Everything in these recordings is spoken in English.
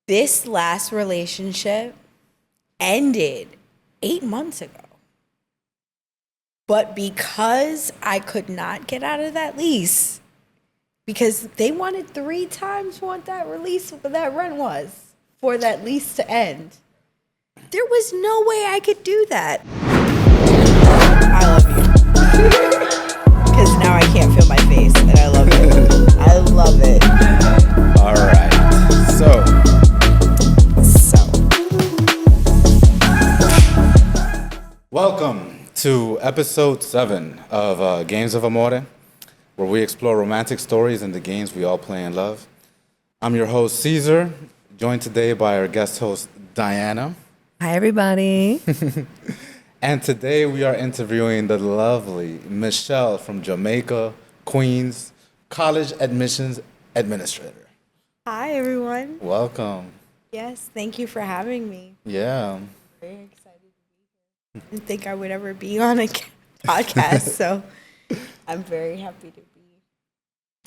This last relationship ended 8 months ago. But because I could not get out of that lease, because they wanted 3 times what that rent was for that lease to end, there was no way I could do that. I love you. Because now I can't feel my face, and I love it. I love it. All right. So. Welcome to episode 7 of Games of Amore, where we explore romantic stories and the games we all play and love. I'm your host, Caesar, joined today by our guest host, Diana. Hi, everybody. And today we are interviewing the lovely Michelle from Jamaica, Queens, college admissions administrator. Hi, everyone. Welcome. Yes, thank you for having me. Yeah. Very excited to be here. I didn't think I would ever be on a podcast, so I'm very happy to be.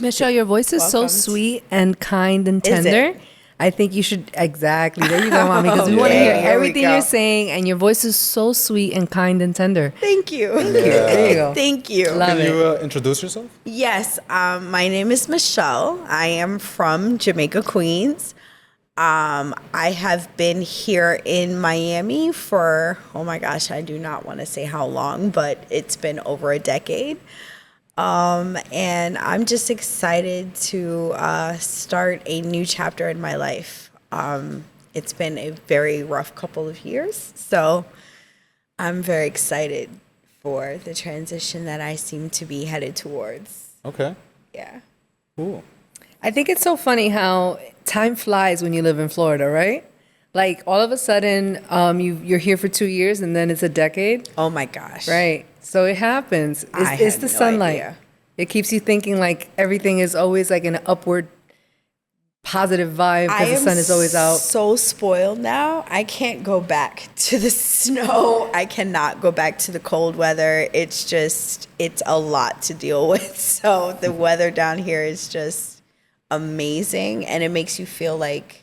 Michelle, your voice is so Welcomed. sweet and kind and Is it? tender. I think you should, exactly. There you go, Mommy, because we want to hear Here we everything go. you're saying, and your voice is so sweet and kind and tender. Thank you. There you go. Thank you. Love Can it. you introduce yourself? Yes, my name is Michelle. I am from Jamaica, Queens. I have been here in Miami for, oh my gosh, I do not want to say how long, but it's been over a decade. And I'm just excited to start a new chapter in my life. It's been a very rough couple of years, so I'm very excited for the transition that I seem to be headed towards. Okay. Yeah. Cool. I think it's so funny how time flies when you live in Florida, right? Like, all of a sudden, you're here for 2 years, and then it's a decade. Oh my gosh. Right. So it happens. I It's had the no sunlight. idea. It keeps you thinking like everything is always like an upward positive vibe I because the sun is always out. so spoiled now. I can't go back to the snow. I cannot go back to the cold weather. It's a lot to deal with. So the weather down here is just amazing, and it makes you feel like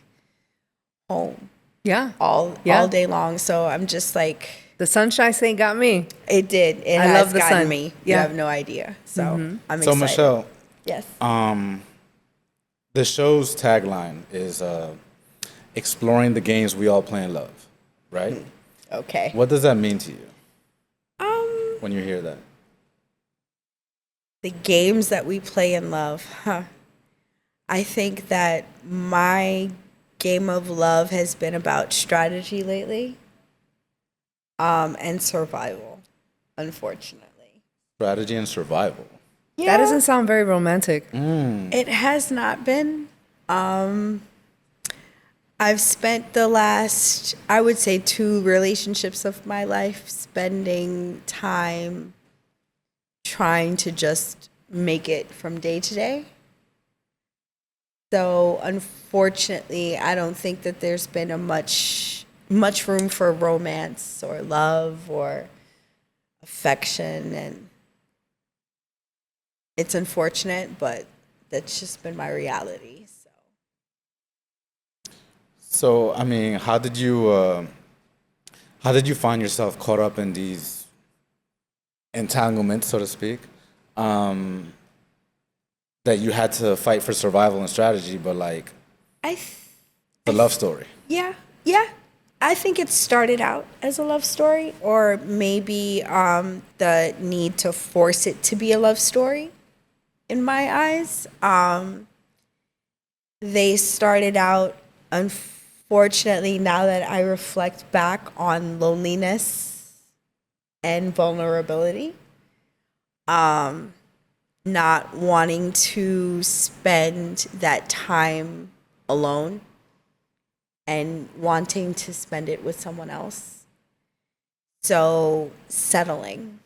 home Yeah. all day long. So I'm just like, The sunshine thing got me. it did. It I has love the gotten sun. me. You Yeah. have no idea. So I'm So, excited. Michelle, Yes. the show's tagline is exploring the games we all play and love, right? Okay. What does that mean to you Um, when you hear that? the games that we play and love, I think that my game of love has been about strategy lately, and survival, unfortunately. Strategy and survival. That doesn't sound very romantic. It has not been. I've spent the last, I would say, 2 relationships of my life spending time trying to just make it from day to day. So unfortunately, I don't think that there's been a much room for romance or love or affection, and it's unfortunate, but that's just been my reality. So, I mean, how did you find yourself caught up in these entanglements, so to speak, that you had to fight for survival and strategy, but like the love story? Yeah. I think it started out as a love story, or maybe the need to force it to be a love story. In my eyes, they started out, unfortunately, now that I reflect back on loneliness and vulnerability, not wanting to spend that time alone and wanting to spend it with someone else. So settling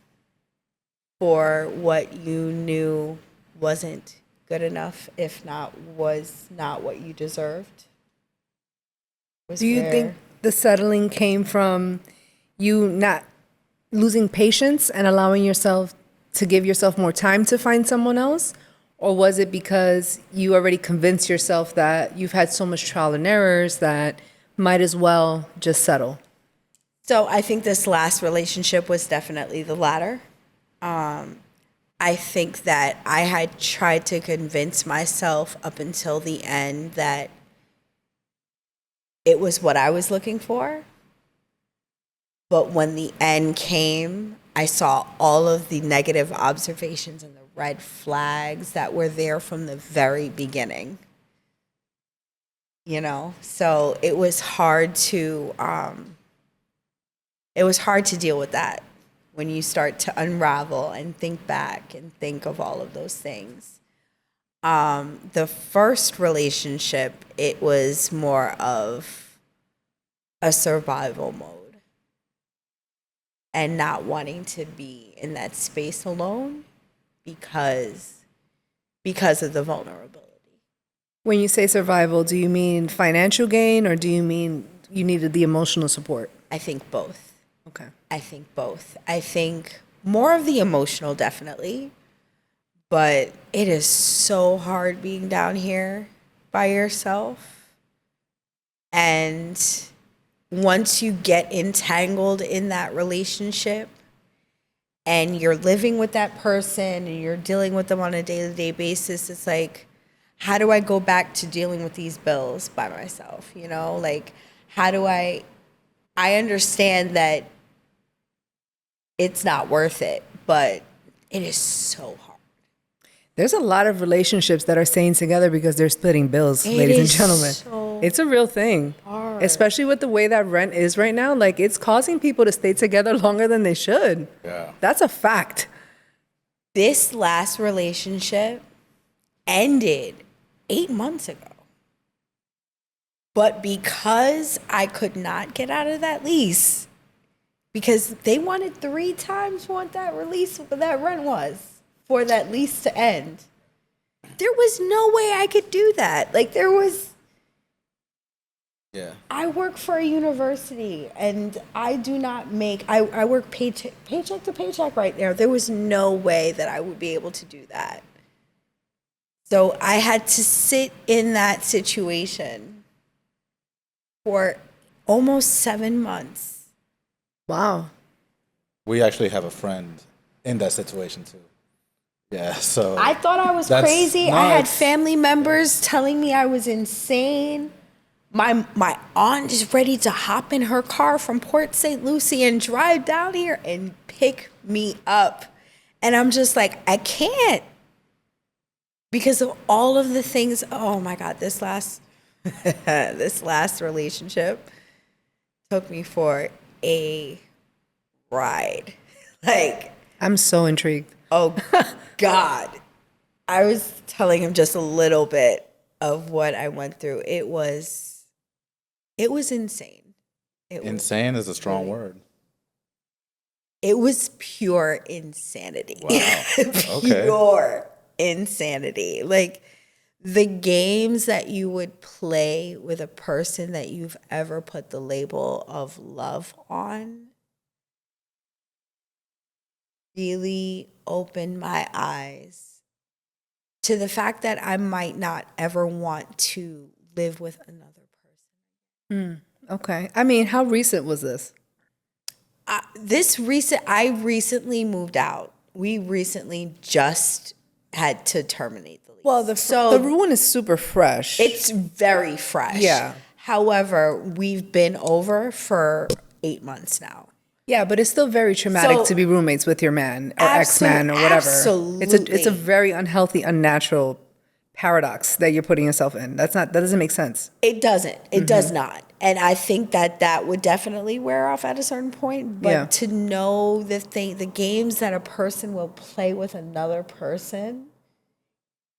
for what you knew wasn't good enough, if not was not what you deserved. Do you think the settling came from you not losing patience and allowing yourself to give yourself more time to find someone else? Or was it because you already convinced yourself that you've had so much trial and errors that might as well just settle? So I think this last relationship was definitely the latter. I think that I had tried to convince myself up until the end that it was what I was looking for. But when the end came, I saw all of the negative observations and the red flags that were there from the very beginning. You know, so it was hard to deal with that when you start to unravel and think back and think of all of those things. The first relationship, it was more of a survival mode and not wanting to be in that space alone because of the vulnerability. When you say survival, do you mean financial gain or do you mean you needed the emotional support? I think both. Okay. I think both. I think more of the emotional, definitely. But it is so hard being down here by yourself. And once you get entangled in that relationship and you're living with that person and you're dealing with them on a day-to-day basis, it's like, how do I go back to dealing with these bills by myself? You know, like, how do I understand that it's not worth it, but it is so hard. There's a lot of relationships that are staying together because they're splitting bills, ladies and gentlemen. So it's a real thing, hard. Especially with the way that rent is right now. Like, it's causing people to stay together longer than they should. Yeah. That's a fact. This last relationship ended 8 months ago. But because I could not get out of that lease, because they wanted 3 times what that rent was for that lease to end. There was no way I could do that. Like, Yeah. I work for a university and I do not make, I work paycheck to paycheck right now. There was no way that I would be able to do that. So I had to sit in that situation for almost 7 months. Wow. We actually have a friend in that situation too. Yeah, so I thought I was crazy. I had family members telling me I was insane. My aunt is ready to hop in her car from Port St. Lucie and drive down here and pick me up. And I'm just like, I can't. Because of all of the things, oh my God, this last relationship took me for a ride. Like, I'm so intrigued. oh God. I was telling him just a little bit of what I went through. It was insane. insane is a strong word. It was pure insanity. Wow. Okay. Pure insanity. Like, the games that you would play with a person that you've ever put the label of love on really opened my eyes to the fact that I might not ever want to live with another person. Okay. I mean, how recent was this? I recently moved out. We recently just had to terminate the lease. Well, the ruin is super fresh. It's very fresh. Yeah. However, we've been over for 8 months now. Yeah, but it's still very traumatic So- to be roommates with your man or ex-man or whatever. Absolutely. It's a very unhealthy, unnatural paradox that you're putting yourself in. That doesn't make sense. It doesn't. It does not. And I think that would definitely wear off at a certain point. But Yeah. to know the games that a person will play with another person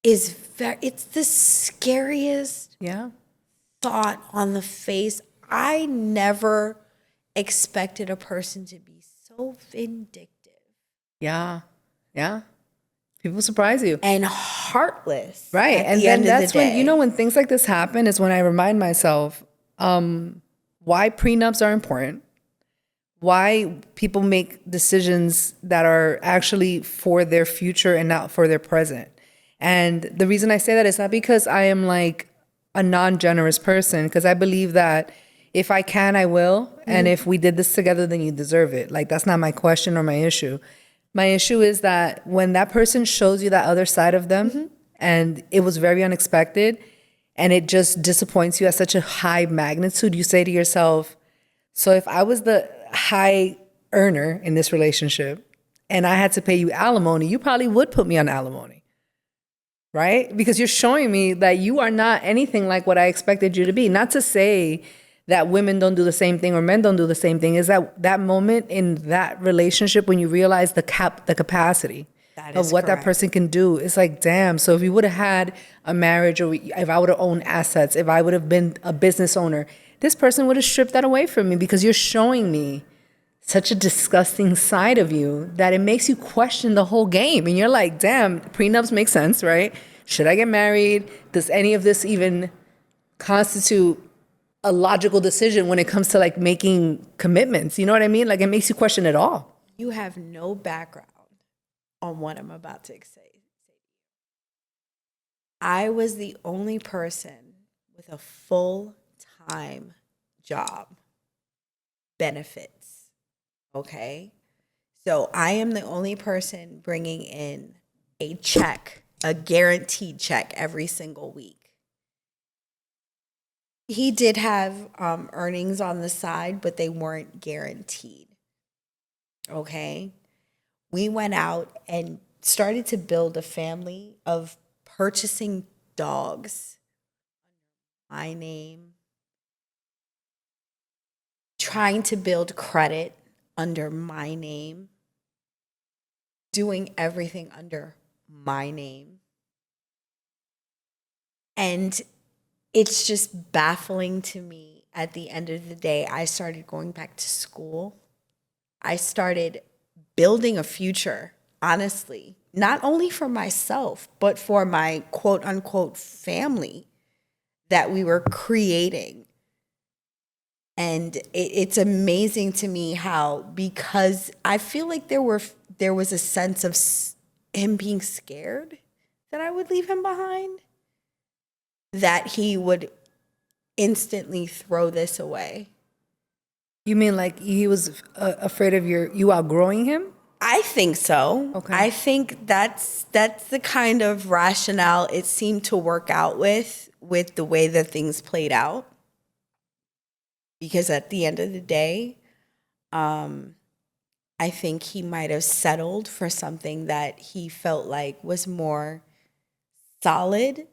is it's the scariest Yeah. thought on the face. I never expected a person to be so vindictive Yeah. Yeah. People surprise you. and heartless. Right. at And the then end of that's the when, day. when things like this happen is when I remind myself why prenups are important, why people make decisions that are actually for their future and not for their present. And the reason I say that is not because I am like a non-generous person, because I believe that if I can, I will. And if we did this together, then you deserve it. Like, that's not my question or my issue. My issue is that when that person shows you that other side of them and it was very unexpected and it just disappoints you at such a high magnitude, you say to yourself, so if I was the high earner in this relationship and I had to pay you alimony, you probably would put me on alimony, right? Because you're showing me that you are not anything like what I expected you to be. Not to say that women don't do the same thing or men don't do the same thing, is that moment in that relationship when you realize the capacity of what that person can do. It's like, damn, so if we would have had a marriage, or if I would have owned assets, if I would have been a business owner, this person would have stripped that away from me, because you're showing me such a disgusting side of you that it makes you question the whole game. And you're like, damn, prenups make sense, right? Should I get married? Does any of this even constitute a logical decision when it comes to like making commitments? You know what I mean? Like, it makes you question it all. You have no background on what I'm about to say. I was the only person with a full-time job, benefits, okay? So I am the only person bringing in a check, a guaranteed check every single week. He did have earnings on the side, but they weren't guaranteed, okay? We went out and started to build a family of purchasing dogs, my name, trying to build credit under my name, doing everything under my name. And it's just baffling to me. At the end of the day, I started going back to school. I started building a future, honestly, not only for myself, but for my quote unquote family that we were creating. And it's amazing to me how, because I feel like there was a sense of him being scared that I would leave him behind, that he would instantly throw this away. You mean like he was afraid of you outgrowing him? I think so. Okay. I think that's the kind of rationale it seemed to work out with the way that things played out. Because at the end of the day, I think he might have settled for something that he felt like was more solid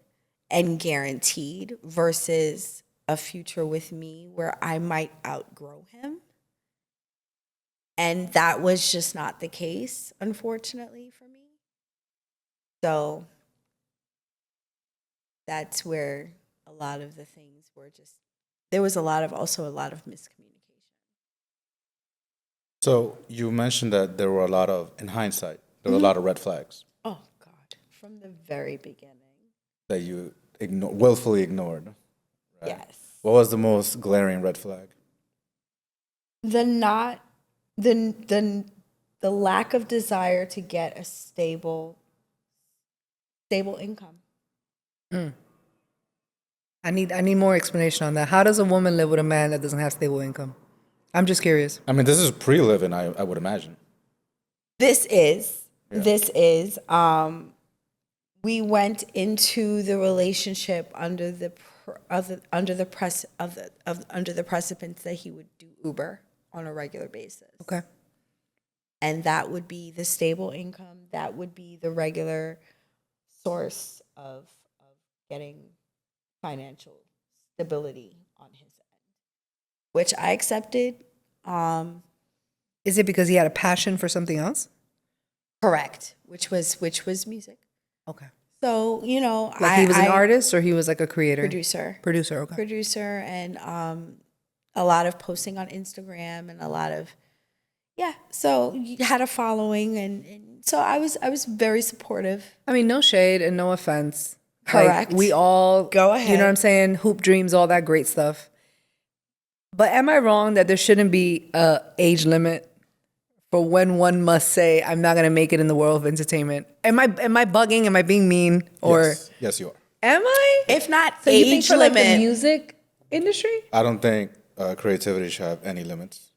and guaranteed versus a future with me where I might outgrow him. And that was just not the case, unfortunately, for me. So that's where a lot of the things were just, there was also a lot of miscommunication. So you mentioned that there were a lot of, in hindsight, there were a lot of red flags Oh, God, from the very beginning. that you willfully ignored. Right? Yes. What was the most glaring red flag? The lack of desire to get a stable income. I need more explanation on that. How does a woman live with a man that doesn't have stable income? I'm just curious. I mean, this is pre-living, I would imagine. This is we went into the relationship under the precipice that he would do Uber on a regular basis. Okay. And that would be the stable income. That would be the regular source of getting financial stability on his end, which I accepted. Is it because he had a passion for something else? Correct, which was music. Okay. So, you know, Like he was an artist, or he was like a creator? Producer, okay. Producer, and a lot of posting on Instagram and a lot of, yeah. So you had a following, and so I was very supportive. I mean, no shade and no offense. Correct. Like, we all Go ahead. You know what I'm saying? Hoop dreams, all that great stuff. But am I wrong that there shouldn't be a age limit for when one must say, I'm not going to make it in the world of entertainment. Am I bugging? Am I being mean? Or Yes, you are. am I? If not So you think age for like the limit, music industry? I don't think creativity should have any limits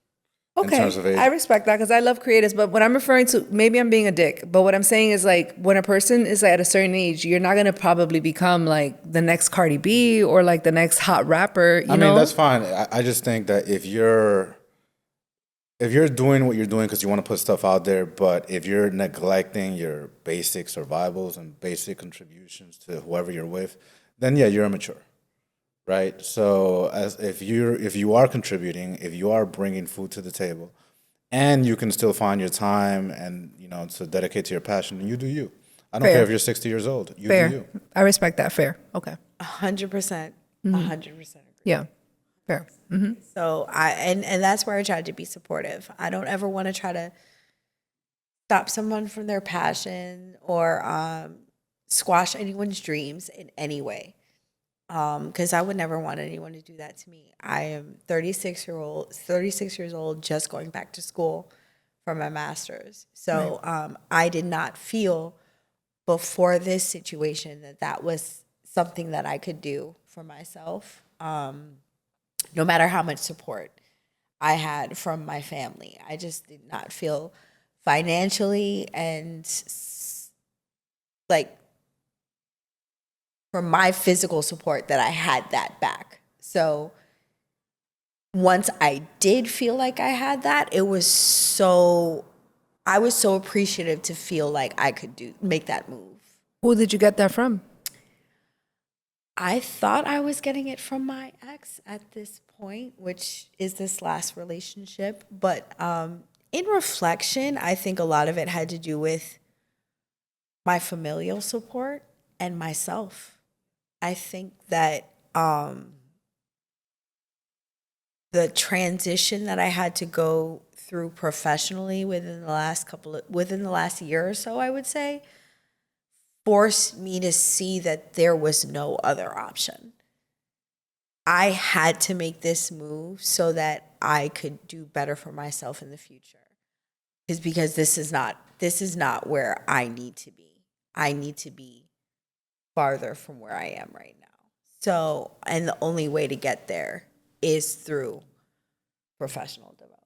in Okay, terms of age. I respect that because I love creatives. But what I'm referring to, maybe I'm being a dick, but what I'm saying is like when a person is at a certain age, you're not gonna probably become like the next Cardi B or like the next hot rapper. You I know, mean, that's fine. I just think that if you're doing what you're doing because you want to put stuff out there, but if you're neglecting your basic survivals and basic contributions to whoever you're with, then yeah, you're immature, right? So as if you are contributing, if you are bringing food to the table, and you can still find your time and to dedicate to your passion, then you do you. I don't Fair. care if you're 60 years old. You fair. do you. I respect that. Fair. Okay. 100%, 100% agree. Yeah. Fair. So and that's where I try to be supportive. I don't ever want to try to stop someone from their passion or squash anyone's dreams in any way. Because I would never want anyone to do that to me. I am 36 years old, just going back to school for my master's. So I did not feel before this situation that was something that I could do for myself. No matter how much support I had from my family, I just did not feel financially and like from my physical support that I had that back. So once I did feel like I had that, I was so appreciative to feel like I could make that move. Who did you get that from? I thought I was getting it from my ex at this point, which is this last relationship. But in reflection, I think a lot of it had to do with my familial support and myself. I think that the transition that I had to go through professionally within the last year or so, I would say, forced me to see that there was no other option. I had to make this move so that I could do better for myself in the future. Because this is not where I need to be. I need to be farther from where I am right now. So, and the only way to get there is through professional development.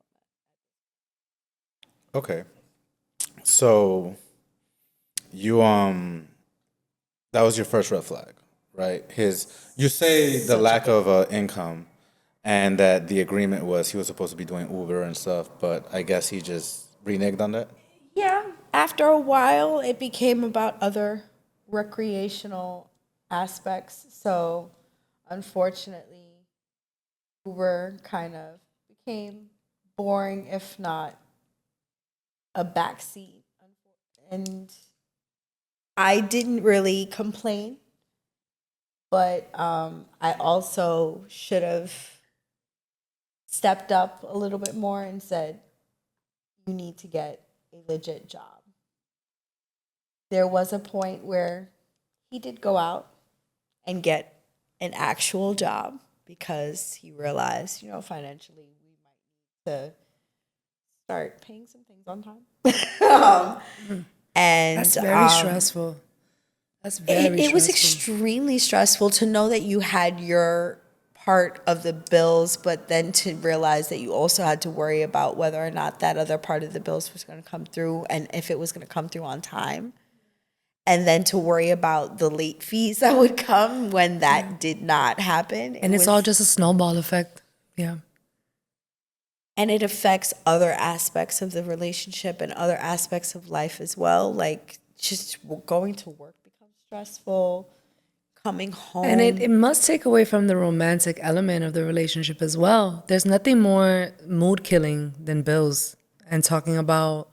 Okay. So you that was your first red flag, right? You say the lack of income and that the agreement was he was supposed to be doing Uber and stuff, but I guess he just reneged on that. Yeah, after a while, it became about other recreational aspects. So, unfortunately, Uber kind of became boring, if not a backseat. And I didn't really complain, but I also should have stepped up a little bit more and said, you need to get a legit job. There was a point where he did go out and get an actual job because he realized, financially we might need to start paying some things on time. And That's very stressful. That's very it was stressful. extremely stressful to know that you had your part of the bills, but then to realize that you also had to worry about whether or not that other part of the bills was going to come through and if it was going to come through on time. And then to worry about the late fees that would come when that did not happen. And it's all just a snowball effect. Yeah. And it affects other aspects of the relationship and other aspects of life as well. Like just going to work becomes stressful, coming home. And it must take away from the romantic element of the relationship as well. There's nothing more mood killing than bills and talking about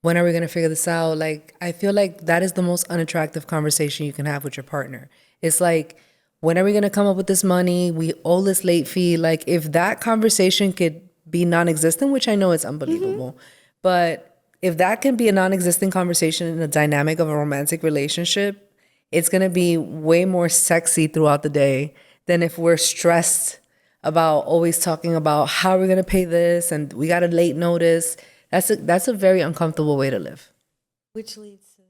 when are we going to figure this out? Like, I feel like that is the most unattractive conversation you can have with your partner. It's like, when are we going to come up with this money? We owe this late fee. Like, if that conversation could be non-existent, which I know it's unbelievable, but if that can be a non-existent conversation in the dynamic of a romantic relationship, it's going to be way more sexy throughout the day than if we're stressed about always talking about how we're going to pay this and we got a late notice. That's a very uncomfortable way to live. Which leads to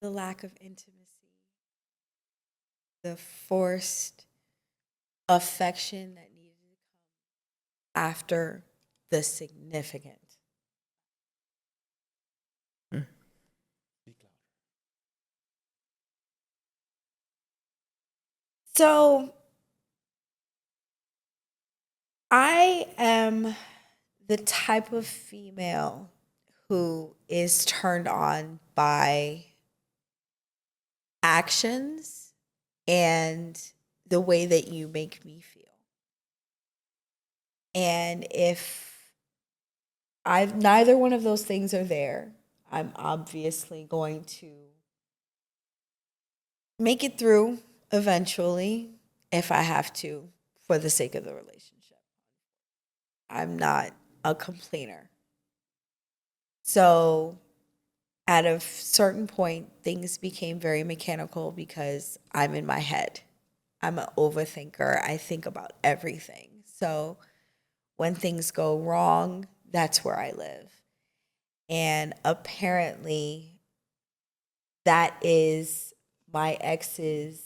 the lack of intimacy, the forced affection that needed to come after the significant. So I am the type of female who is turned on by actions and the way that you make me feel. And if neither one of those things are there, I'm obviously going to make it through eventually if I have to for the sake of the relationship. I'm not a complainer. So at a certain point, things became very mechanical because I'm in my head. I'm an overthinker. I think about everything. So when things go wrong, that's where I live. And apparently, that is my ex's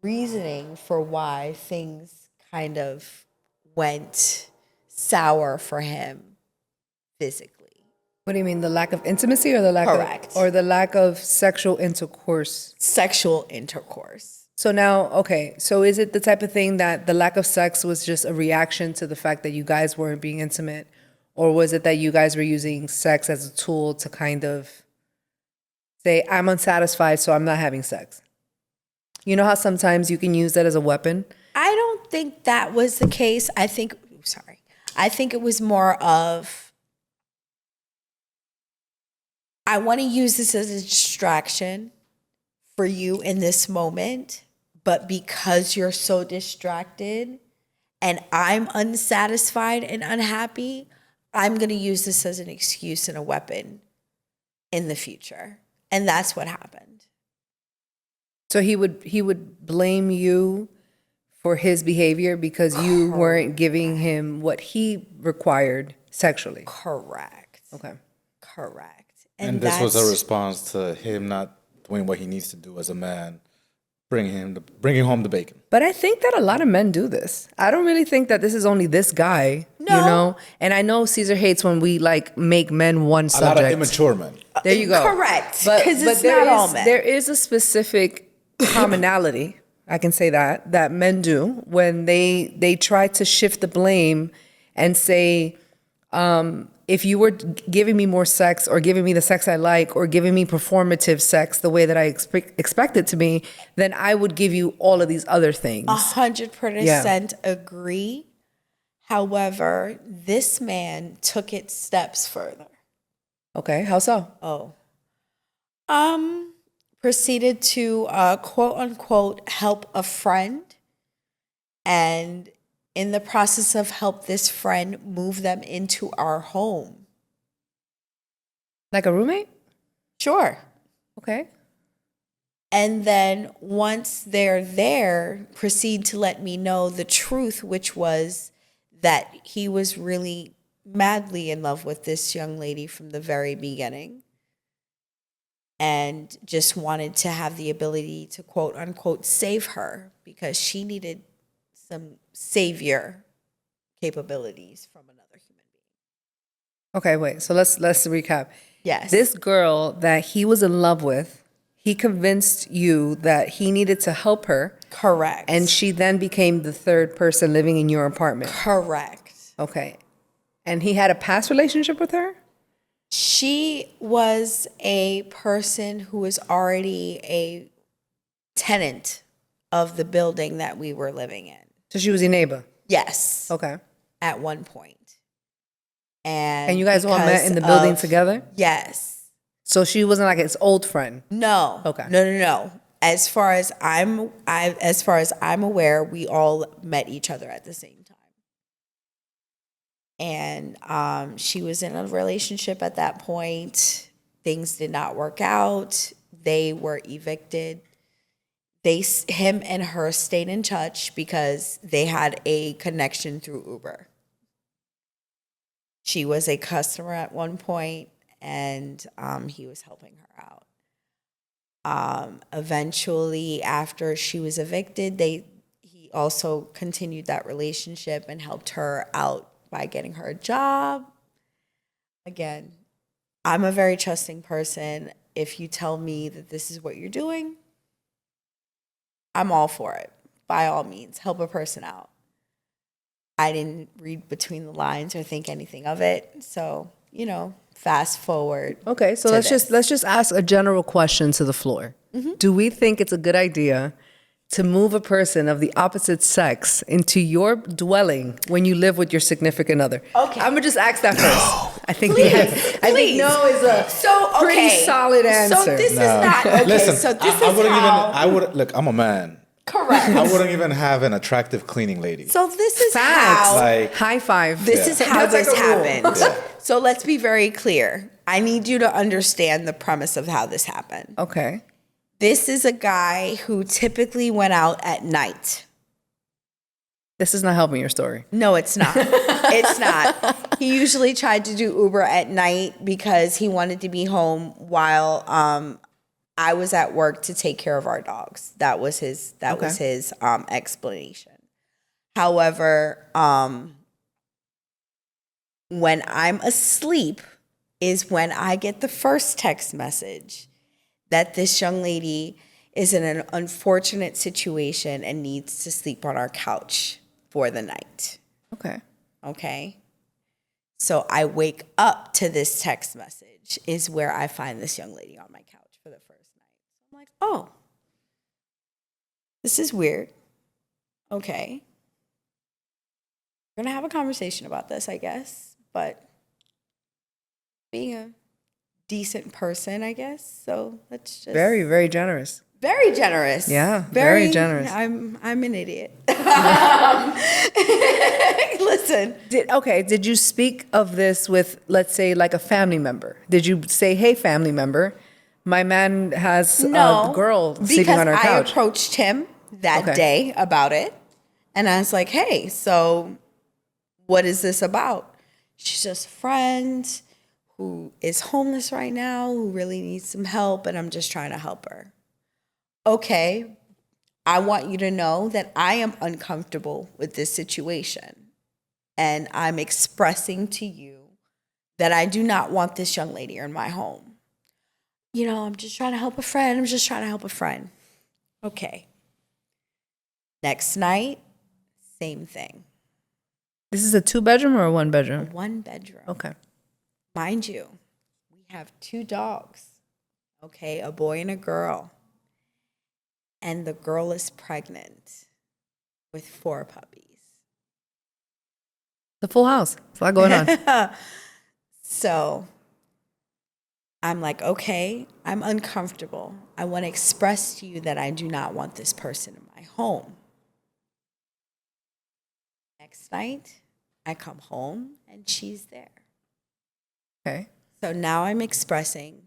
reasoning for why things kind of went sour for him physically. What do you mean, the lack of intimacy or Correct. the lack of sexual intercourse? Sexual intercourse. So now, okay, so is it the type of thing that the lack of sex was just a reaction to the fact that you guys weren't being intimate? Or was it that you guys were using sex as a tool to kind of say, I'm unsatisfied, so I'm not having sex? You know how sometimes you can use that as a weapon? I don't think that was the case. I think it was more of, I want to use this as a distraction for you in this moment, but because you're so distracted and I'm unsatisfied and unhappy, I'm going to use this as an excuse and a weapon in the future. And that's what happened. So he would blame you for his behavior because you weren't giving him what he required sexually. Correct. Okay. Correct. And this was a response to him not doing what he needs to do as a man, bringing home the bacon. But I think that a lot of men do this. I don't really think that this is only this guy, No. you know? And I know Caesar hates when we like make men one subject. A lot of immature men. There you go. Correct. But Because it's there not is- all men. There is a specific commonality, I can say that men do when they try to shift the blame and say, if you were giving me more sex or giving me the sex I like or giving me performative sex the way that I expect it to be, then I would give you all of these other things. 100% agree. However, this man took it steps further. Okay, how so? Proceeded to quote unquote help a friend, and in the process of help this friend move them into our home. Like a roommate? Sure. Okay. And then once they're there, proceed to let me know the truth, which was that he was really madly in love with this young lady from the very beginning and just wanted to have the ability to quote unquote save her because she needed some savior capabilities from another human being. Okay, wait. So let's recap. Yes. This girl that he was in love with, he convinced you that he needed to help her. Correct. And she then became the third person living in your apartment. Correct. Okay. And he had a past relationship with her? She was a person who was already a tenant of the building that we were living in. So she was your neighbor? Yes. Okay. At one point. And you guys all met in the building together? Yes. So she wasn't like his old friend? No. Okay. No. As far as I'm aware, we all met each other at the same time. And she was in a relationship at that point. Things did not work out. They were evicted. Him and her stayed in touch because they had a connection through Uber. She was a customer at one point, and he was helping her out. Eventually, after she was evicted, he also continued that relationship and helped her out by getting her a job. Again, I'm a very trusting person. If you tell me that this is what you're doing, I'm all for it. By all means, help a person out. I didn't read between the lines or think anything of it. So, fast forward. Okay, so let's just ask a general question to the floor. Do we think it's a good idea to move a person of the opposite sex into your dwelling when you live with your significant other? Okay. I'm gonna just ask that first. I think Please, I think no is a pretty solid answer. So this is not okay. Listen, so this I is wouldn't how. even. I would look. I'm a man. Correct. I wouldn't even have an attractive cleaning lady. So this is Facts. how. Like, High five. This is how That's this like a rule. happened. Yeah. So let's be very clear. I need you to understand the premise of how this happened. Okay. This is a guy who typically went out at night. This is not helping your story. No, it's not. It's not. He usually tried to do Uber at night because he wanted to be home while I was at work to take care of our dogs. That was his explanation. However, when I'm asleep is when I get the first text message that this young lady is in an unfortunate situation and needs to sleep on our couch for the night. Okay. Okay? So I wake up to this text message is where I find this young lady on my couch for the first night. I'm like, oh, this is weird. Okay. We're going to have a conversation about this, I guess. But being a decent person, I guess. So let's just Very, very generous. very generous. Yeah, very generous. I'm an idiot. Listen. Did you speak of this with, let's say, like a family member? Did you say, hey, family member, my man has a girl sleeping on her because I couch? approached him that Okay. day about it, and I was like, hey, so what is this about? She's just a friend who is homeless right now, who really needs some help, and I'm just trying to help her. Okay, I want you to know that I am uncomfortable with this situation, and I'm expressing to you that I do not want this young lady in my home. I'm just trying to help a friend. Okay. Next night, same thing. This is a 2-bedroom or a 1-bedroom? 1 bedroom. Okay. Mind you, we have 2 dogs, okay, a boy and a girl. And the girl is pregnant with 4 puppies. The full house. There's a lot going on. So I'm like, okay, I'm uncomfortable. I want to express to you that I do not want this person in my home. Next night, I come home and she's there. Okay. So now I'm expressing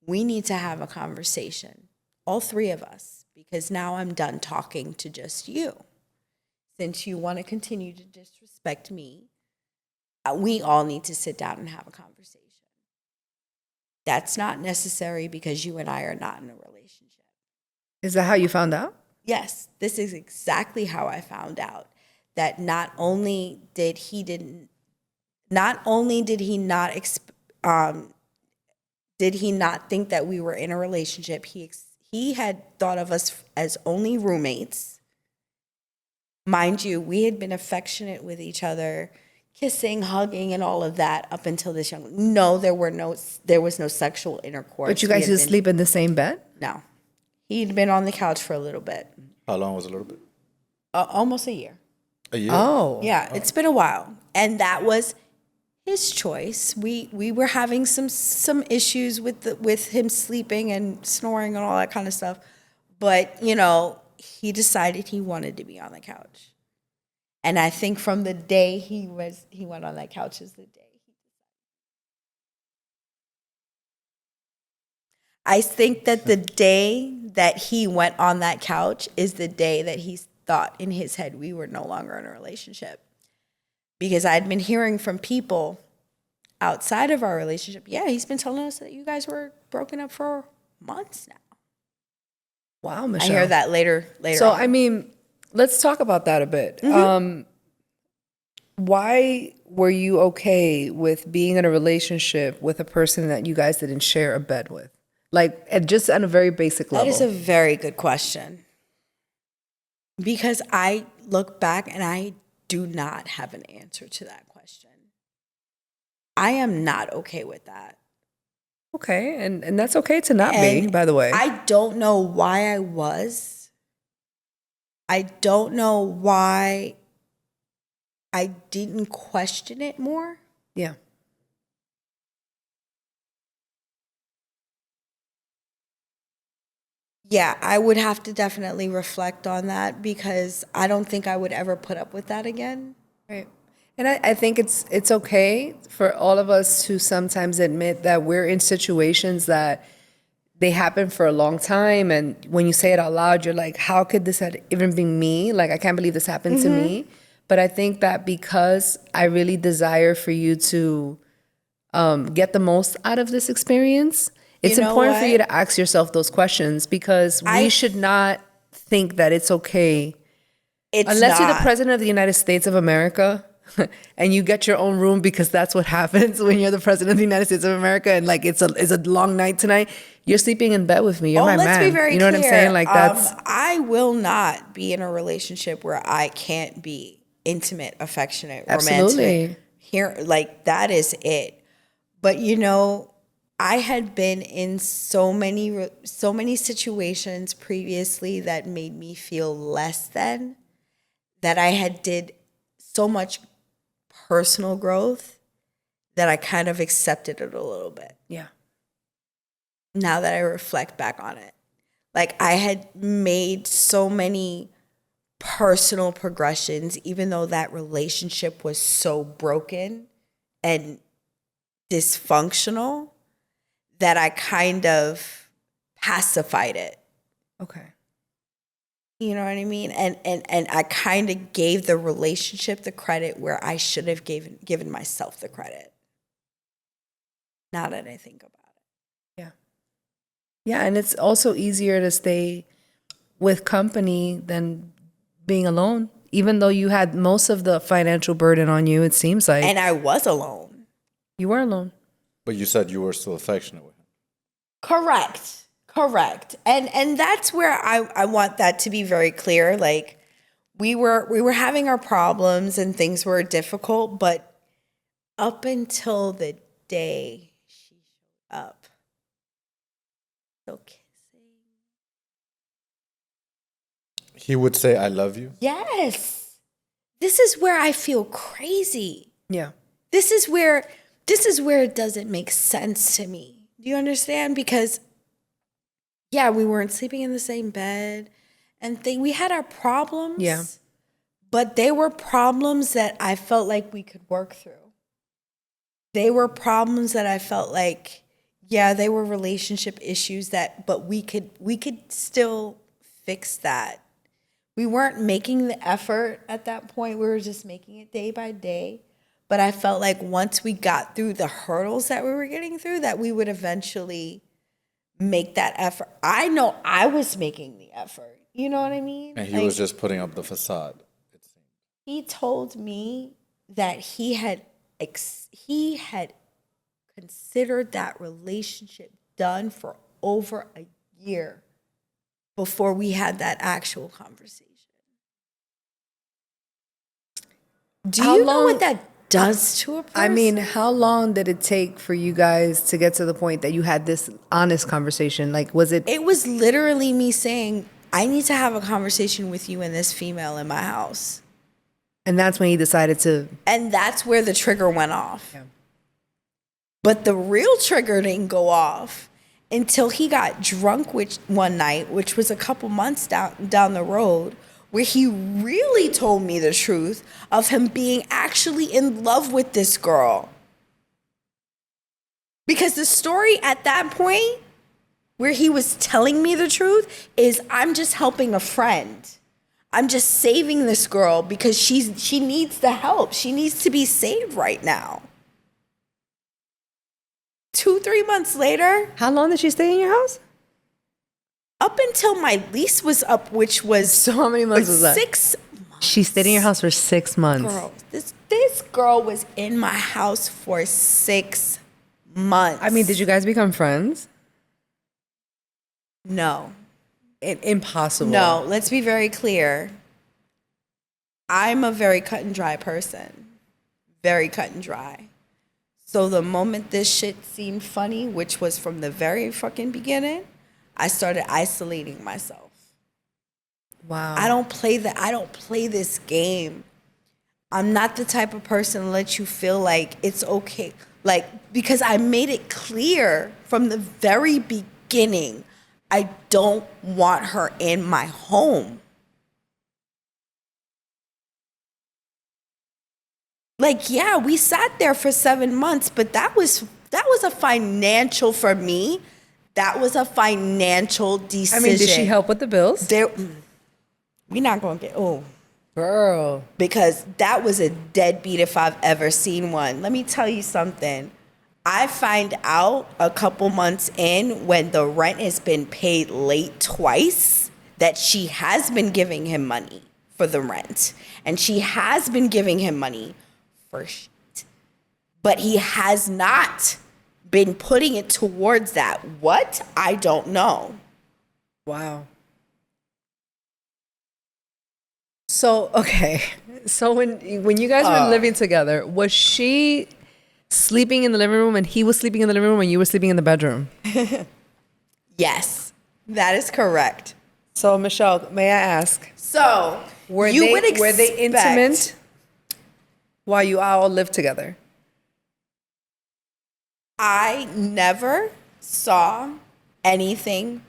we need to have a conversation, all 3 of us, because now I'm done talking to just you. Since you want to continue to disrespect me, we all need to sit down and have a conversation. That's not necessary because you and I are not in a relationship. Is that how you found out? Yes, this is exactly how I found out that not only did he not think that we were in a relationship, he had thought of us as only roommates. Mind you, we had been affectionate with each other, kissing, hugging, and all of that up until this young. No, there was no sexual intercourse. But you guys just sleep in the same bed? No, he'd been on the couch for a little bit, How long was it a little bit? almost a year. A year. Oh. Yeah, it's been a while, and that was his choice. We were having some issues with him sleeping and snoring and all that kind of stuff, but he decided he wanted to be on the couch, and I think from the day he went on that couch is the day. I think that the day that he went on that couch is the day that he thought in his head we were no longer in a relationship. Because I'd been hearing from people outside of our relationship, yeah, he's been telling us that you guys were broken up for months now. Wow, Michelle. I hear that later So, on. I mean, let's talk about that a bit. Why were you okay with being in a relationship with a person that you guys didn't share a bed with? Like, just on a very basic level. That is a very good question. Because I look back and I do not have an answer to that question. I am not okay with that. Okay, and that's okay to not be, And by the way. I don't know why I was. I don't know why I didn't question it more. Yeah. Yeah, I would have to definitely reflect on that because I don't think I would ever put up with that again. Right. And I think it's okay for all of us to sometimes admit that we're in situations that they happen for a long time. And when you say it out loud, you're like, how could this have even been me? Like, I can't believe this happened to me. But I think that because I really desire for you to get the most out of this experience, it's You know important for what? you to ask yourself those questions because we should not think that it's okay. It's Unless you're the not. president of the United States of America and you get your own room because that's what happens when you're the president of the United States of America and like it's a long night tonight, you're sleeping in bed with me. You're my let's man. be very you know clear. what I'm saying? Like that's I will not be in a relationship where I can't be intimate, affectionate, Absolutely. romantic. Here, like that is it. But you know, I had been in so many situations previously that made me feel less than, that I had did so much personal growth that I kind of accepted it a little bit. yeah. Now that I reflect back on it. Like I had made so many personal progressions, even though that relationship was so broken and dysfunctional, that I kind of pacified it. Okay. You know what I mean? And I kind of gave the relationship the credit where I should have given myself the credit. Now that I think about it. Yeah. Yeah, and it's also easier to stay with company than being alone. Even though you had most of the financial burden on you, it seems like And I was alone. you were alone. But you said you were still affectionate with him. Correct. And that's where I want that to be very clear. Like we were having our problems and things were difficult, but up until the day she showed up. Still kissing. He would say, I love you. Yes. This is where I feel crazy. Yeah. This is where it doesn't make sense to me. Do you understand? Because yeah, we weren't sleeping in the same bed and we had our problems. Yeah. But they were problems that I felt like we could work through. They were problems that I felt like, yeah, they were relationship issues but we could still fix that. We weren't making the effort at that point. We were just making it day by day. But I felt like once we got through the hurdles that we were getting through, that we would eventually make that effort. I know I was making the effort. You know what I mean? And he was just putting up the facade. He told me that he had considered that relationship done for over a year before we had that actual conversation. Do you know what that does to a person? I mean, how long did it take for you guys to get to the point that you had this honest conversation? Like, was it? It was literally me saying, I need to have a conversation with you and this female in my house. And that's when he decided to. And that's where the trigger went off. Yeah. But the real trigger didn't go off until he got drunk one night, which was a couple months down the road, where he really told me the truth of him being actually in love with this girl. Because the story at that point, where he was telling me the truth, is I'm just helping a friend. I'm just saving this girl because she needs the help. She needs to be saved right now. 2-3 months later, How long did she stay in your house? up until my lease was up, which was So how many months was that? 6 She stayed in your house for 6 months. girl. This girl was in my house for 6 months. I mean, did you guys become friends? No. Impossible. No, let's be very clear. I'm a very cut and dry person. Very cut and dry. So the moment this shit seemed funny, which was from the very fucking beginning, I started isolating myself. Wow. I don't play this game. I'm not the type of person to let you feel like it's okay. Like, because I made it clear from the very beginning, I don't want her in my home. Like, yeah, we sat there for 7 months, but that was a financial, for me, that was a financial decision. I mean, did she help with the bills? We're not going to get, Girl. because that was a deadbeat if I've ever seen one. Let me tell you something. I find out a couple months in, when the rent has been paid late twice, that she has been giving him money for the rent. And she has been giving him money for shit. But he has not been putting it towards that. What? I don't know. Wow. So, okay. So when you guys were living together, was she sleeping in the living room and he was sleeping in the living room and you were sleeping in the bedroom? Yes, that is correct. So, Michelle, may I ask, So, were would they intimate while you all lived together? I never saw anything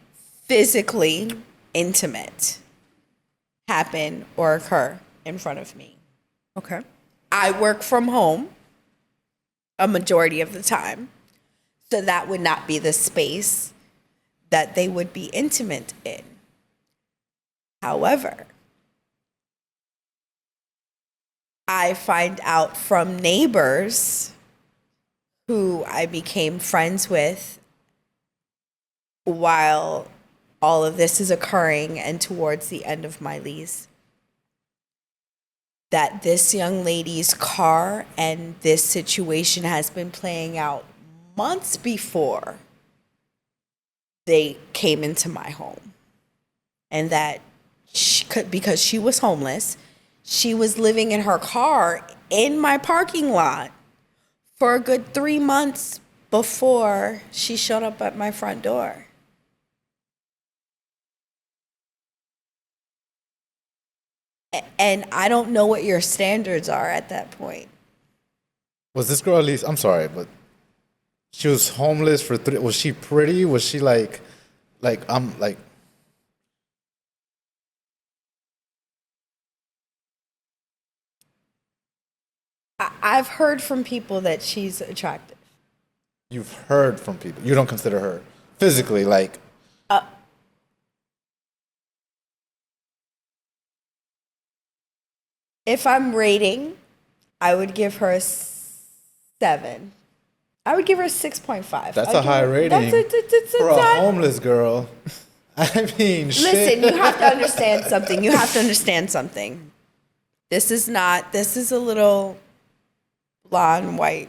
physically intimate happen or occur in front of me. Okay. I work from home a majority of the time, so that would not be the space that they would be intimate in. However, I find out from neighbors who I became friends with while all of this is occurring and towards the end of my lease, that this young lady's car and this situation has been playing out months before they came into my home. And that she could, because she was homeless, she was living in her car in my parking lot for a good 3 months before she showed up at my front door. And I don't know what your standards are at that point. Was this girl at least? I'm sorry, but she was homeless for 3. Was she pretty? Was she like I'm like? I've heard from people that she's attractive. You've heard from people. You don't consider her physically like? If I'm rating, I would give her a 7. I would give her a 6.5. That's a high rating for a homeless girl. I mean, shit. Listen, you have to understand something. You have to understand something. This is a little blonde, white.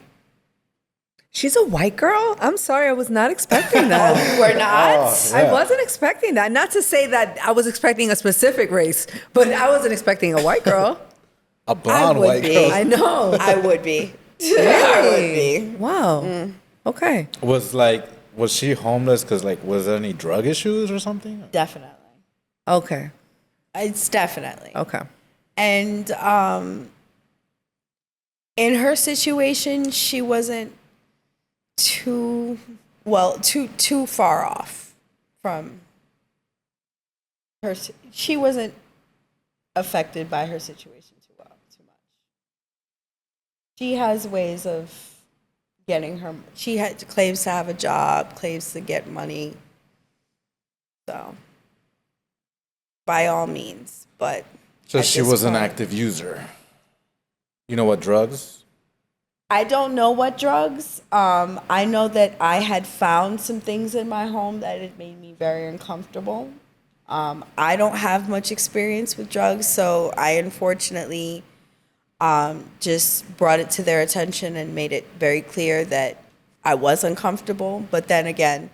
She's a white girl? I'm sorry, I was not expecting that. We're not. Yeah. I wasn't expecting that. Not to say that I was expecting a specific race, but I wasn't expecting a white girl. A blonde would white be. girl. I know. I would be. I would be. Wow. Okay. Was she homeless? Cause like, was there any drug issues or something? Definitely. Okay. It's definitely. Okay. And in her situation, she wasn't too far off from her. She wasn't affected by her situation too much. She has ways of getting her. Claims to have a job, claims to get money. So, by all means, but So at she this was an point- active user. You know what drugs? I don't know what drugs. I know that I had found some things in my home that had made me very uncomfortable. I don't have much experience with drugs, so I unfortunately just brought it to their attention and made it very clear that I was uncomfortable. But then again,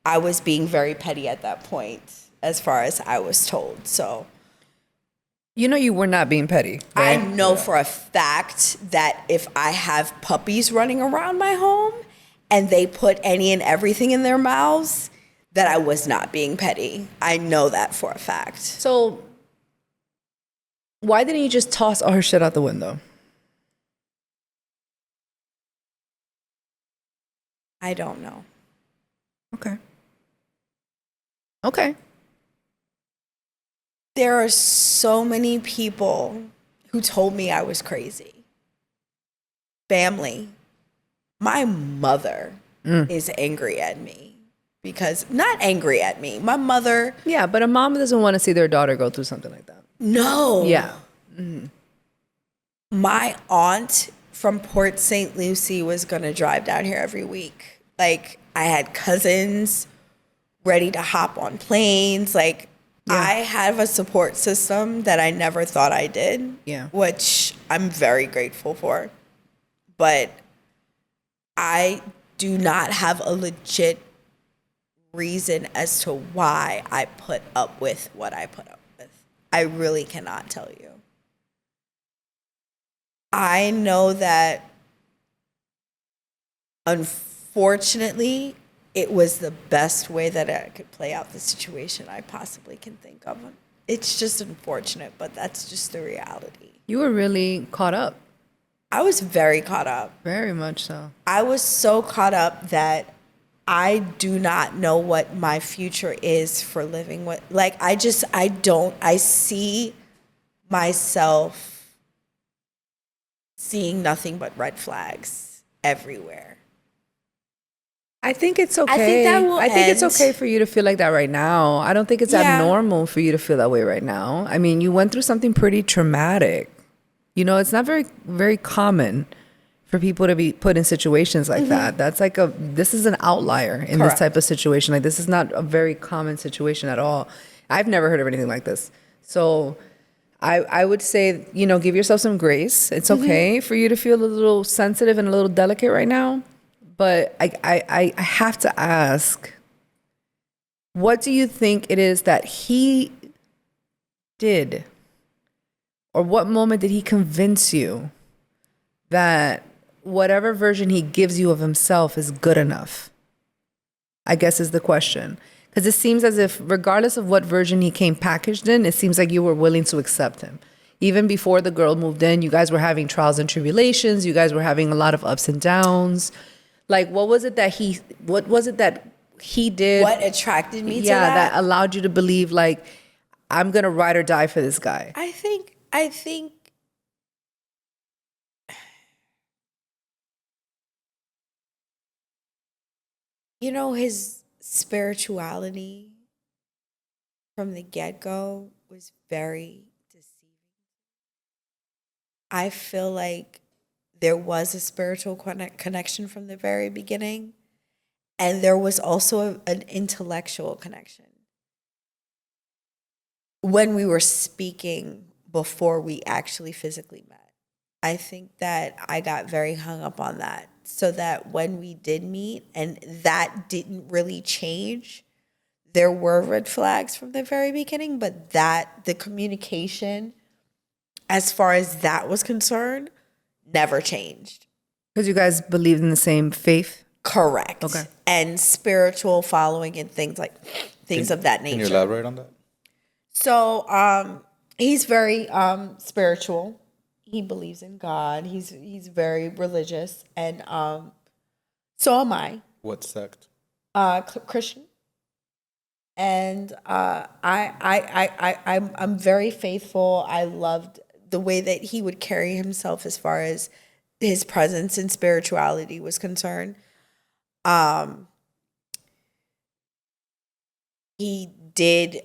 I was being very petty at that point, as far as I was told. So You know you were not being petty, I right? know for a fact that if I have puppies running around my home and they put any and everything in their mouths, that I was not being petty. I know that for a fact. So why didn't you just toss all her shit out the window? I don't know. Okay. Okay. There are so many people who told me I was crazy. Family. My mother is angry at me. Because, not angry at me. My mother, Yeah, but a mom doesn't want to see their daughter go through something like that. no. Yeah. My aunt from Port St. Lucie was going to drive down here every week. Like, I had cousins ready to hop on planes. Like, I have a support system that I never thought I did. Yeah. Which I'm very grateful for. But I do not have a legit reason as to why I put up with what I put up with. I really cannot tell you. I know that unfortunately it was the best way that I could play out the situation I possibly can think of. It's just unfortunate, but that's just the reality. You were really caught up. I was very caught up. Very much so. I was so caught up that I do not know what my future is for living with. Like, I see myself seeing nothing but red flags everywhere. I think it's okay. I think that will I think it's end. okay for you to feel like that right now. I don't think it's Yeah. abnormal for you to feel that way right now. I mean, you went through something pretty traumatic. You know, it's not very, very common for people to be put in situations like that. That's like this is an outlier in Correct. this type of situation. Like, this is not a very common situation at all. I've never heard of anything like this. So I would say, you know, give yourself some grace. It's okay for you to feel a little sensitive and a little delicate right now. But I have to ask, what do you think it is that he did? Or what moment did he convince you that whatever version he gives you of himself is good enough? I guess is the question. Because it seems as if regardless of what version he came packaged in, it seems like you were willing to accept him. Even before the girl moved in, you guys were having trials and tribulations. You guys were having a lot of ups and downs. Like, what was it that he did? What attracted me to Yeah, that? that allowed you to believe, like, I'm going to ride or die for this guy. I think you know, his spirituality from the get-go was very deceiving. I feel like there was a spiritual connection from the very beginning, and there was also an intellectual connection. When we were speaking before we actually physically met, I think that I got very hung up on that, so that when we did meet and that didn't really change, there were red flags from the very beginning, but that the communication, as far as that was concerned, never changed. Because you guys believed in the same faith? Correct. Okay. And spiritual following and things of that nature. Can you elaborate on that? So he's very spiritual. He believes in God. He's very religious, and so am I. What sect? Christian. And I'm very faithful. I loved the way that he would carry himself as far as his presence and spirituality was concerned. He did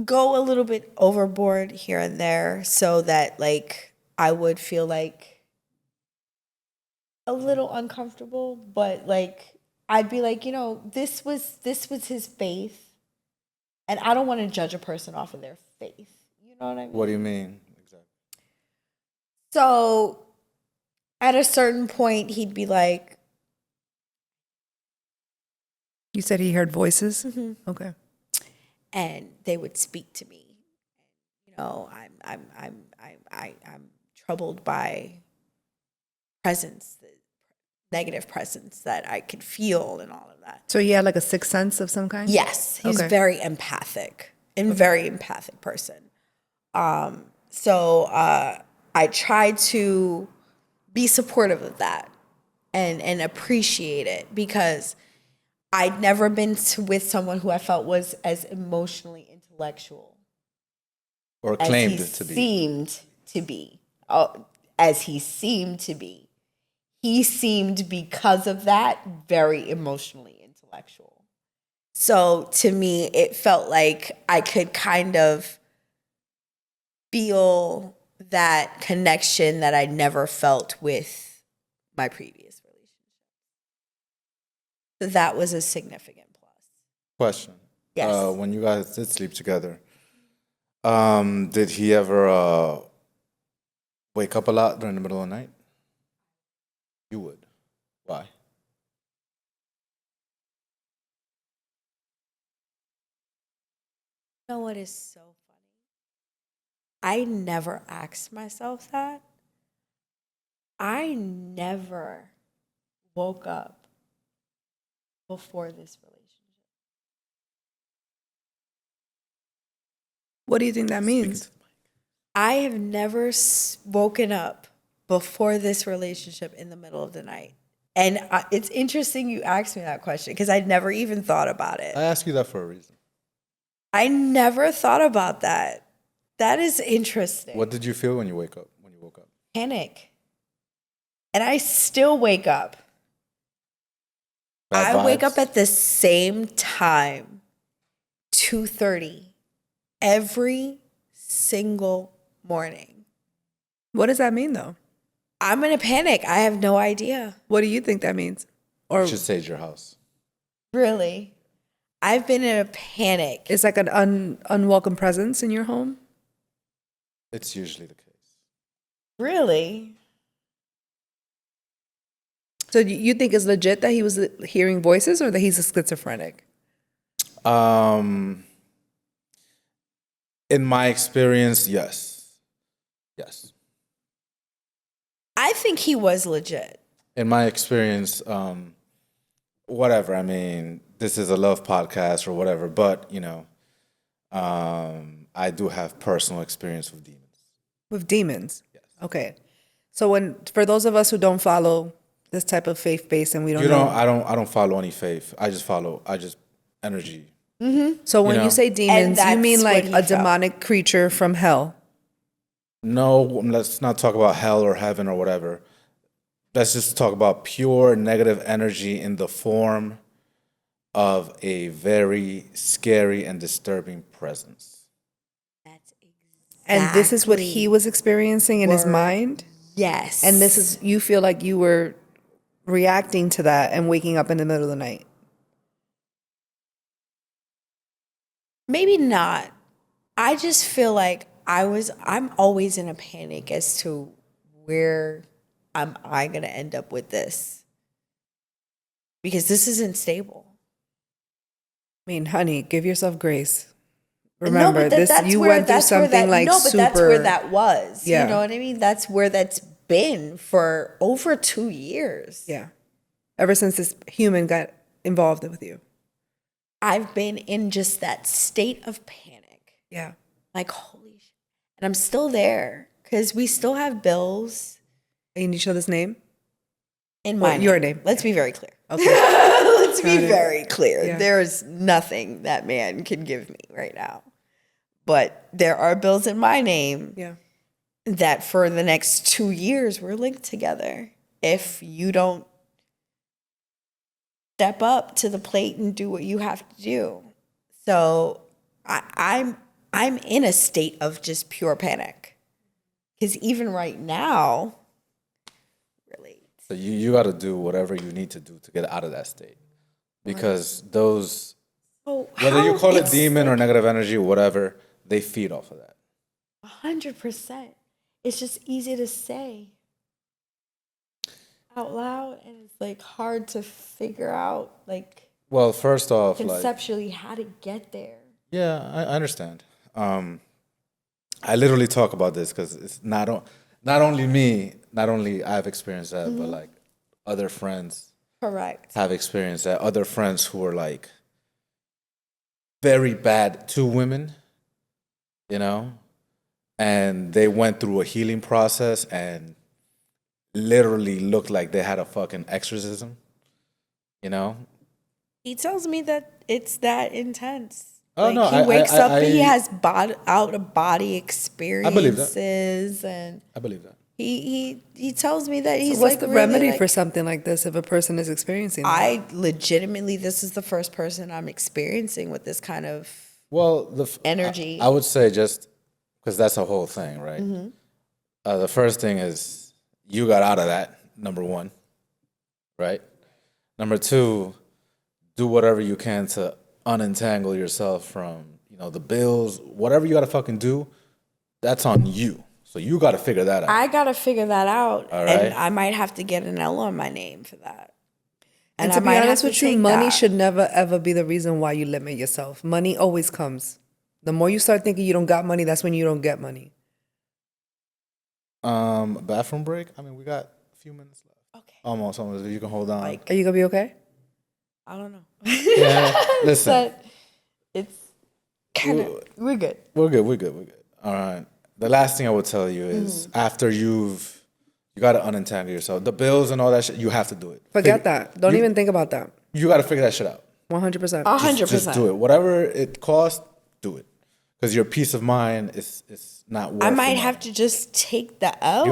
go a little bit overboard here and there, so that, like, I would feel like a little uncomfortable, but like I'd be like, this was his faith, and I don't want to judge a person off of their faith. You know what I mean? What do you mean exactly? So at a certain point, he'd be like, You said he heard voices? Okay. and they would speak to me. I'm troubled by presence, the negative presence that I could feel and all of that. So he had like a sixth sense of some kind? Yes, he's Okay. very empathic and very empathic person. So I tried to be supportive of that and appreciate it, because I'd never been with someone who I felt was as emotionally intellectual Or as claimed he to be. seemed to be. Oh, as he seemed to be. He seemed, because of that, very emotionally intellectual. So to me, it felt like I could kind of feel that connection that I never felt with my previous relationship. So that was a significant plus. Question. Yes. When you guys did sleep together, did he ever wake up a lot during the middle of the night? You would. Why? You know what is so funny? I never asked myself that. I never woke up before this relationship. What do you think that means? I have never woken up before this relationship in the middle of the night. And it's interesting you asked me that question, because I'd never even thought about it. I ask you that for a reason. I never thought about that. That is interesting. What did you feel when you woke up? Panic. And I still wake up. Bad I wake vibes? up at the same time, 2:30, every single morning. What does that mean though? I'm in a panic. I have no idea. What do you think that means? Or You should sage your house. Really. I've been in a panic. it's like an unwelcome presence in your home? It's usually the case. Really? So you think it's legit that he was hearing voices, or that he's a schizophrenic? In my experience, yes. Yes. I think he was legit. In my experience, whatever. I mean, this is a love podcast or whatever, but I do have personal experience with demons. With demons? Yes. Okay. So for those of us who don't follow this type of faith base, and we don't know. I don't follow any faith. I just energy. So when know. you say demons, you that's mean what like he a felt. demonic creature from hell? No, let's not talk about hell or heaven or whatever. Let's just talk about pure negative energy in the form of a very scary and disturbing presence. That's exactly. And this is what he was experiencing in his mind? Yes. And you feel like you were reacting to that and waking up in the middle of the night? Maybe not. I just feel like I'm always in a panic as to where am I going to end up with this? Because this isn't stable. I mean, honey, give yourself grace. Remember, that's you where- went through that's where something that, like no, but super. that's where that was. Yeah. You know what I mean? That's where that's been for over 2 years. Yeah. Ever since this human got involved with you. I've been in just that state of panic. Yeah. Like, holy shit. And I'm still there because we still have bills And you show this name? in Well, my your name. Let's be very clear. Okay. Let's be Got it. very clear. Yeah. There's nothing that man can give me right now. But there are bills in my name Yeah. that for the next 2 years we're linked together. If you don't step up to the plate and do what you have to do. So I'm in a state of just pure panic. Because even right now, really. So you got to do whatever you need to do to get out of that state, because those, Oh, whether you call it it's demon or negative energy or whatever, they feed off of that. 100%. It's just easy to say out loud, and it's like hard to figure out, like Well, first off, like, conceptually how to get there. yeah, I understand. I literally talk about this because it's not only me, not only I've experienced that, but like other friends Correct. have experienced that. Other friends who are like very bad to women, you know, and they went through a healing process and literally looked like they had a fucking exorcism, you know. He tells me that it's that intense. Oh, Like no, he wakes up and he has out of body experiences, and I believe that. he tells me that he's What's like the really, remedy like, for something like this if a person is experiencing that? I legitimately, this is the first person I'm experiencing with this kind of Well, energy. I would say, just because that's a whole thing, right? The first thing is you got out of that, number one, right? Number two, do whatever you can to unentangle yourself from, the bills, whatever you got to fucking do, that's on you. So you got to figure that out. I gotta figure that out, All and right. I might have to get an L on my name for that. And I to be might have honest to with you, take money that. should never ever be the reason why you limit yourself. Money always comes. The more you start thinking you don't got money, that's when you don't get money. Bathroom break? I mean, we got a few minutes left. Okay. Almost. You can hold on. Like, Are you gonna be okay? I don't know. Yeah, listen. But it's kind of, we're good. We're good. All right. The last thing I would tell you is after you got to unentangle yourself. The bills and all that shit, you have to do it. Forget that. Don't even think about that. You got to figure that shit out. 100%. 100%. Just do it. Whatever it costs, do it. Because your peace of mind is not worth I the might money. have to just take the L.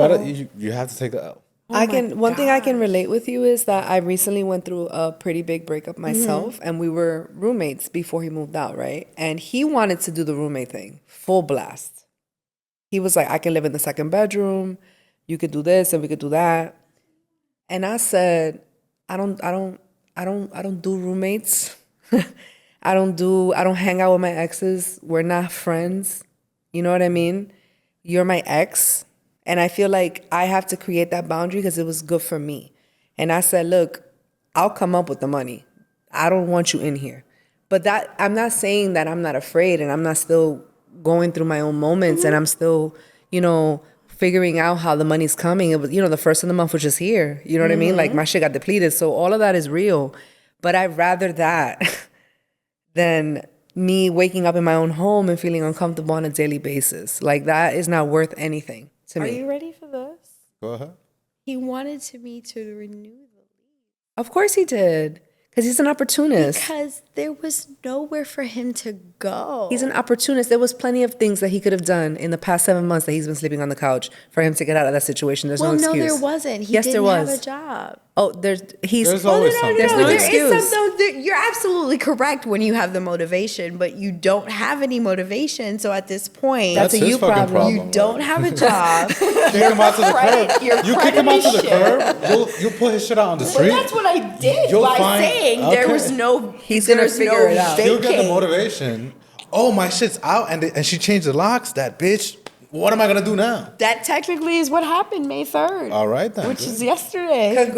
You have to take the L. One thing I can relate with you is that I recently went through a pretty big breakup myself, and we were roommates before he moved out, right? And he wanted to do the roommate thing, full blast. He was like, I can live in the second bedroom, you could do this and we could do that. And I said, I don't do roommates. I don't hang out with my exes. We're not friends. You know what I mean? You're my ex. And I feel like I have to create that boundary because it was good for me. And I said, look, I'll come up with the money. I don't want you in here. But that, I'm not saying that I'm not afraid and I'm not still going through my own moments and I'm still, figuring out how the money's coming. It was, the first of the month was just here. You know what I mean? Like my shit got depleted. So all of that is real. But I'd rather that than me waking up in my own home and feeling uncomfortable on a daily basis. Like that is not worth anything to me. Are you ready for this? Go ahead. He wanted me to renew the lease. Of course he did. Because he's an opportunist. Because there was nowhere for him to go. He's an opportunist. There was plenty of things that he could have done in the past 7 months that he's been sleeping on the couch for him to get out of that situation. There's no excuse. No, there wasn't. He yes, didn't there have was. a job. Oh, there's always something. There's no there excuse. is something. You're absolutely correct when you have the motivation, but you don't have any motivation. So at this point, That's a his you fucking problem. you don't have a job. Kick him out to the curb. Your You kick him out to the credit curb. You'll put his shit out on the But street. that's what I did You'll by find- saying there okay. was no. He's gonna there's figure no it out. You'll get the vacate. motivation. Oh, my shit's out, and she changed the locks. That bitch. What am I gonna do now? That technically is what happened May 3rd. All right then. Which is yesterday. Shout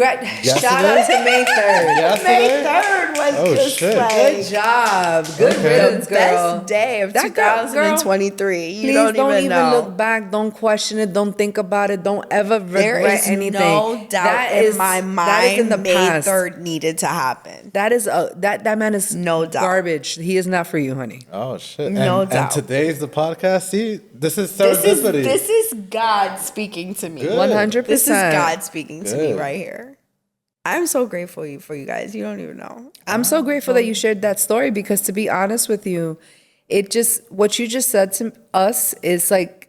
out to May 3rd. Yesterday? May 3rd was Oh, just shit. like Good job. Good riddance, girl. best day of That girl- 2023. You Please don't even know. look back. Don't question it. Don't think about it. Don't ever There regret is anything. no doubt That in is- my that mind is in the May past. 3rd needed to happen. That is that man is No doubt. garbage. He is not for you, honey. Oh shit. No and doubt. today's the podcast. See, this is This serendipity. is God speaking to me. Good. 100%. This is God speaking to me Good. right here. I'm so grateful for you guys. You don't even know. I'm so grateful that you shared that story because to be honest with you, what you just said to us is like,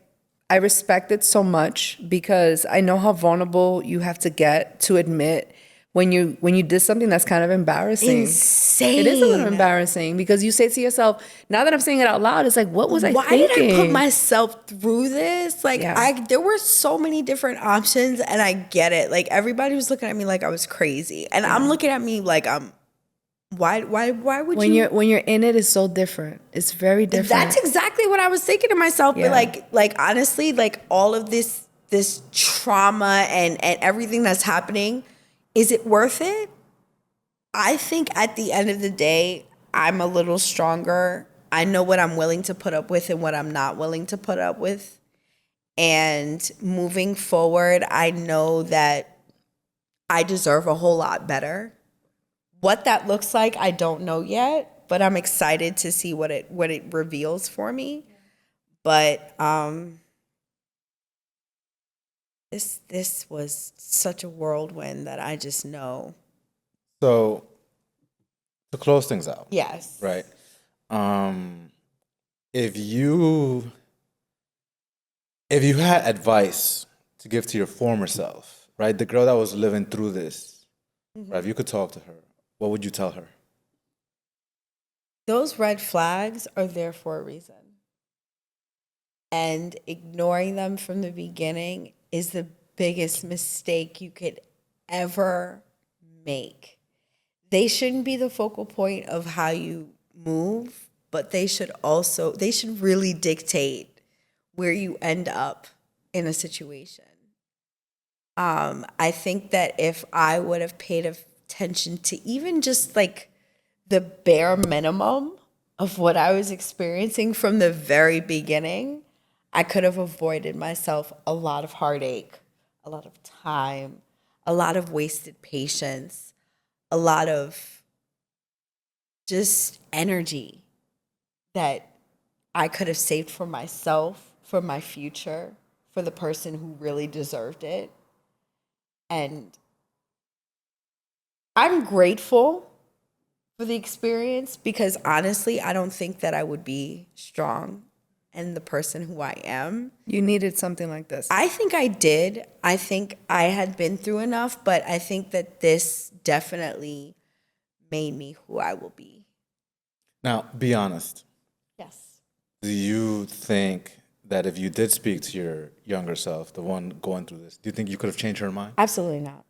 I respect it so much because I know how vulnerable you have to get to admit when you did something that's kind of embarrassing. Insane. It is a little embarrassing because you say to yourself, now that I'm saying it out loud, it's like, what was I thinking? Why did I put myself through this? Like, there were so many different options, and I get it. Like, everybody was looking at me like I was crazy, and I'm looking at me like why would you? When you're in it, it's so different. It's very different. That's exactly what I was thinking to myself. Yeah. But like honestly, like all of this trauma and everything that's happening, is it worth it? I think at the end of the day, I'm a little stronger. I know what I'm willing to put up with and what I'm not willing to put up with. And moving forward, I know that I deserve a whole lot better. What that looks like, I don't know yet, but I'm excited to see what it reveals for me. But this was such a whirlwind that I just know. So, to close things out. Yes. Right. If you had advice to give to your former self, right, the girl that was living through this, right, if you could talk to her, what would you tell her? Those red flags are there for a reason. And ignoring them from the beginning is the biggest mistake you could ever make. They shouldn't be the focal point of how you move, but they should really dictate where you end up in a situation. I think that if I would have paid attention to even just like the bare minimum of what I was experiencing from the very beginning, I could have avoided myself a lot of heartache, a lot of time, a lot of wasted patience, a lot of just energy that I could have saved for myself, for my future, for the person who really deserved it. And I'm grateful for the experience because honestly, I don't think that I would be strong and the person who I am. You needed something like this. I think I did. I think I had been through enough, but I think that this definitely made me who I will be. Now, be honest. Yes. Do you think that if you did speak to your younger self, the one going through this, do you think you could have changed her mind? Absolutely not.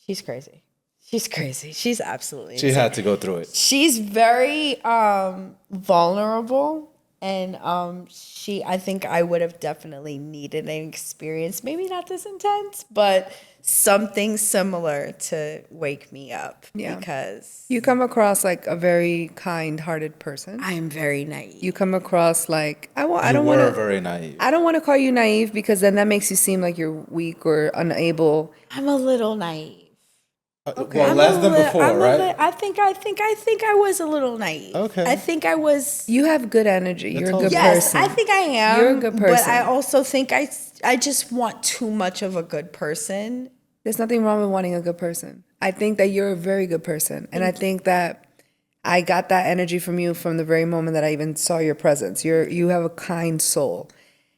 She's crazy. She's crazy. She's absolutely She had to go through it. She's very vulnerable. And I think I would have definitely needed an experience, maybe not this intense, but something similar to wake me up. Yeah. Because you come across like a very kind-hearted person. I am very naive. You come across like You were very naive. I don't want to call you naive because then that makes you seem like you're weak or unable. I'm a little naive. Well, less than before, right? I think I was a little naive. Okay. I think I was. You have good energy. You're a good Yes, person. I think I am. You're a good person. But I also think I just want too much of a good person. There's nothing wrong with wanting a good person. I think that you're a very good person. And I think that I got that energy from you from the very moment that I even saw your presence. You have a kind soul.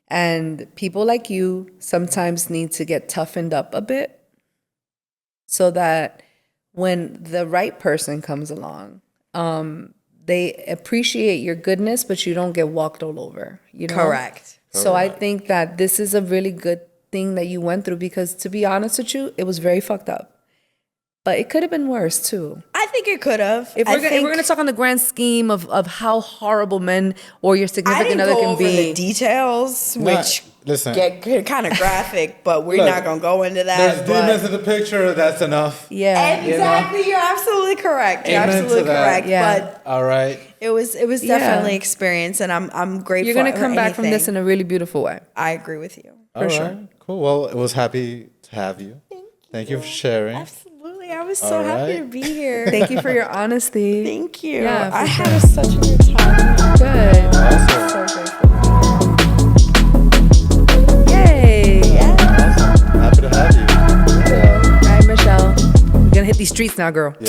And people like you sometimes need to get toughened up a bit so that when the right person comes along, they appreciate your goodness, but you don't get walked all over. You know? Correct. So I think that this is a really good thing that you went through because, to be honest with you, it was very fucked up. But it could have been worse too. I think it could have. If we're going to talk on the grand scheme of how horrible men or your significant other can over be. the details, which listen, get kind of graphic, but we're not going to go into that. There's demons in the picture. That's enough. Yeah. Exactly. You know? You're absolutely correct. You're Amen absolutely to that. correct. Yeah. But All right. it was definitely experience, and I'm grateful. You're going to come for back from this anything. in a really beautiful way. I agree with you. All sure. right. Cool. Well, it was happy to have you. Thank you for sharing. Absolutely. I was so happy to be here. Thank you for your honesty. Thank you. Yeah, for I sure. had such a good time. Good. Awesome. So grateful. Yay. Awesome. Happy to have you. All right, Michelle. We're going to hit these streets now, girl.